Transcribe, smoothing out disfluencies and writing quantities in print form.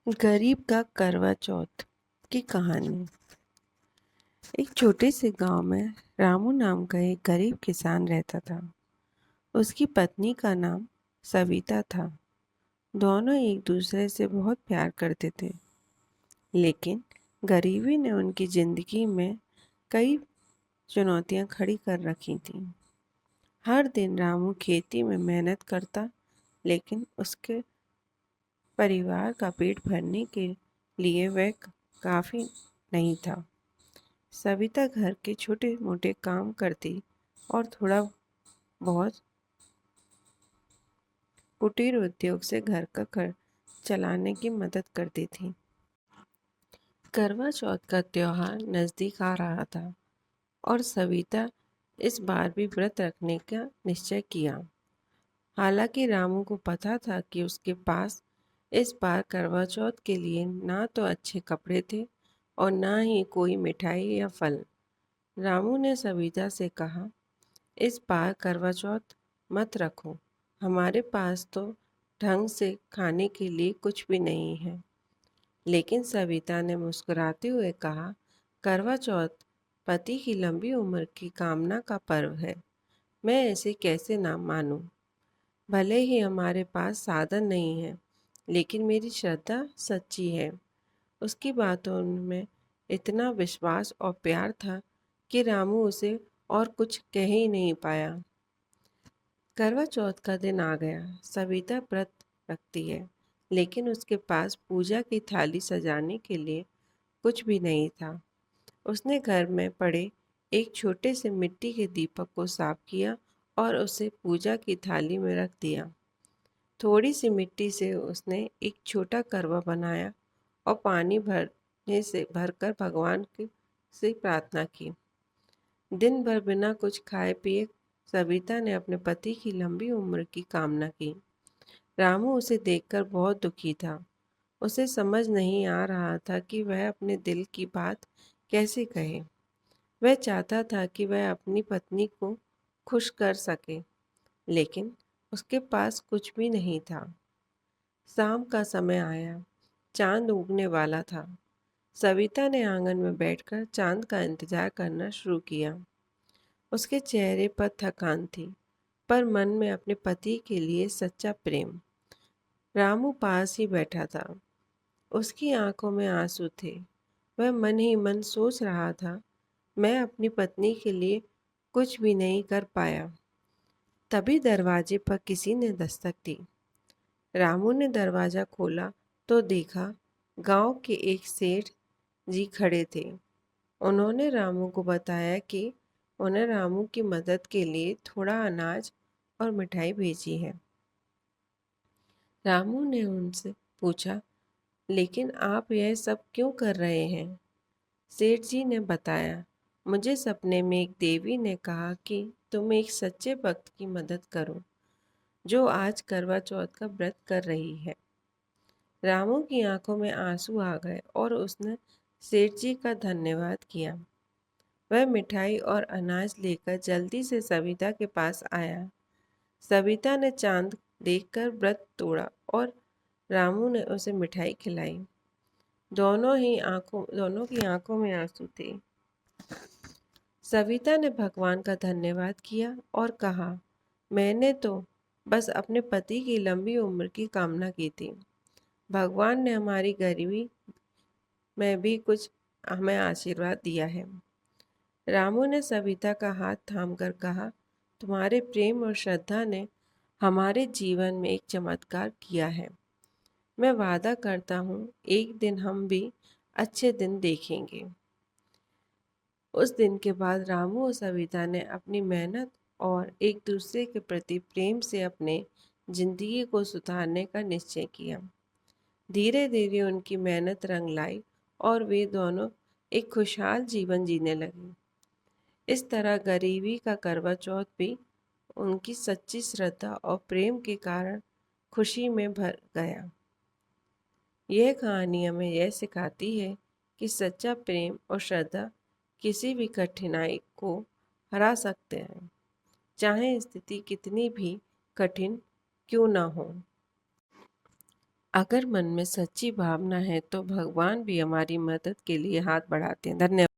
गरीब का करवा चौथ की कहानी। एक छोटे से गांव में रामू नाम का एक गरीब किसान रहता था। उसकी पत्नी का नाम सविता था। दोनों एक दूसरे से बहुत प्यार करते थे, लेकिन गरीबी ने उनकी जिंदगी में कई चुनौतियां खड़ी कर रखी थीं। हर दिन रामू खेती में मेहनत करता, लेकिन उसके परिवार का पेट भरने के लिए वह काफ़ी नहीं था। सविता घर के छोटे मोटे काम करती और थोड़ा बहुत कुटीर उद्योग से घर का खर्च चलाने की मदद करती थी। करवा चौथ का त्योहार नज़दीक आ रहा था और सविता इस बार भी व्रत रखने का निश्चय किया। हालांकि रामू को पता था कि उसके पास इस बार करवा चौथ के लिए ना तो अच्छे कपड़े थे और ना ही कोई मिठाई या फल। रामू ने सविता से कहा, इस बार करवा चौथ मत रखो। हमारे पास तो ढंग से खाने के लिए कुछ भी नहीं है। लेकिन सविता ने मुस्कुराते हुए कहा, करवा चौथ पति की लंबी उम्र की कामना का पर्व है। मैं इसे कैसे ना मानूं? भले ही हमारे पास साधन नहीं है, लेकिन मेरी श्रद्धा सच्ची है। उसकी बातों में इतना विश्वास और प्यार था कि रामू उसे और कुछ कह ही नहीं पाया। करवा चौथ का दिन आ गया। सविता व्रत रखती है, लेकिन उसके पास पूजा की थाली सजाने के लिए कुछ भी नहीं था। उसने घर में पड़े एक छोटे से मिट्टी के दीपक को साफ किया और उसे पूजा की थाली में रख दिया। थोड़ी सी मिट्टी से उसने एक छोटा करवा बनाया और पानी भरकर भगवान की से प्रार्थना की। दिन भर बिना कुछ खाए पिए सविता ने अपने पति की लंबी उम्र की कामना की। रामू उसे देखकर बहुत दुखी था। उसे समझ नहीं आ रहा था कि वह अपने दिल की बात कैसे कहे। वह चाहता था कि वह अपनी पत्नी को खुश कर सके, लेकिन उसके पास कुछ भी नहीं था। शाम का समय आया। चांद उगने वाला था। सविता ने आंगन में बैठकर चांद का इंतजार करना शुरू किया। उसके चेहरे पर थकान थी, पर मन में अपने पति के लिए सच्चा प्रेम। रामू पास ही बैठा था। उसकी आंखों में आंसू थे। वह मन ही मन सोच रहा था, मैं अपनी पत्नी के लिए कुछ भी नहीं कर पाया। तभी दरवाजे पर किसी ने दस्तक दी। रामू ने दरवाज़ा खोला तो देखा, गांव के एक सेठ जी खड़े थे। उन्होंने रामू को बताया कि उन्हें रामू की मदद के लिए थोड़ा अनाज और मिठाई भेजी है। रामू ने उनसे पूछा, लेकिन आप यह सब क्यों कर रहे हैं? सेठ जी ने बताया, मुझे सपने में एक देवी ने कहा कि तुम एक सच्चे भक्त की मदद करो, जो आज करवा चौथ का व्रत कर रही है। रामू की आंखों में आंसू आ गए और उसने सेठ जी का धन्यवाद किया। वह मिठाई और अनाज लेकर जल्दी से सविता के पास आया। सविता ने चांद देखकर व्रत तोड़ा और रामू ने उसे मिठाई खिलाई। दोनों की आंखों में आंसू थे। सविता ने भगवान का धन्यवाद किया और कहा, मैंने तो बस अपने पति की लंबी उम्र की कामना की थी। भगवान ने हमारी गरीबी में भी कुछ हमें आशीर्वाद दिया है। रामू ने सविता का हाथ थामकर कहा, तुम्हारे प्रेम और श्रद्धा ने हमारे जीवन में एक चमत्कार किया है। मैं वादा करता हूँ, एक दिन हम भी अच्छे दिन देखेंगे। उस दिन के बाद रामू और सविता ने अपनी मेहनत और एक दूसरे के प्रति प्रेम से अपने जिंदगी को सुधारने का निश्चय किया। धीरे धीरे उनकी मेहनत रंग लाई और वे दोनों एक खुशहाल जीवन जीने लगे। इस तरह गरीबी का करवा चौथ भी उनकी सच्ची श्रद्धा और प्रेम के कारण खुशी में भर गया। यह कहानी हमें यह सिखाती है कि सच्चा प्रेम और श्रद्धा किसी भी कठिनाई को हरा सकते हैं, चाहे स्थिति कितनी भी कठिन क्यों ना हो। अगर मन में सच्ची भावना है तो भगवान भी हमारी मदद के लिए हाथ बढ़ाते हैं। धन्यवाद।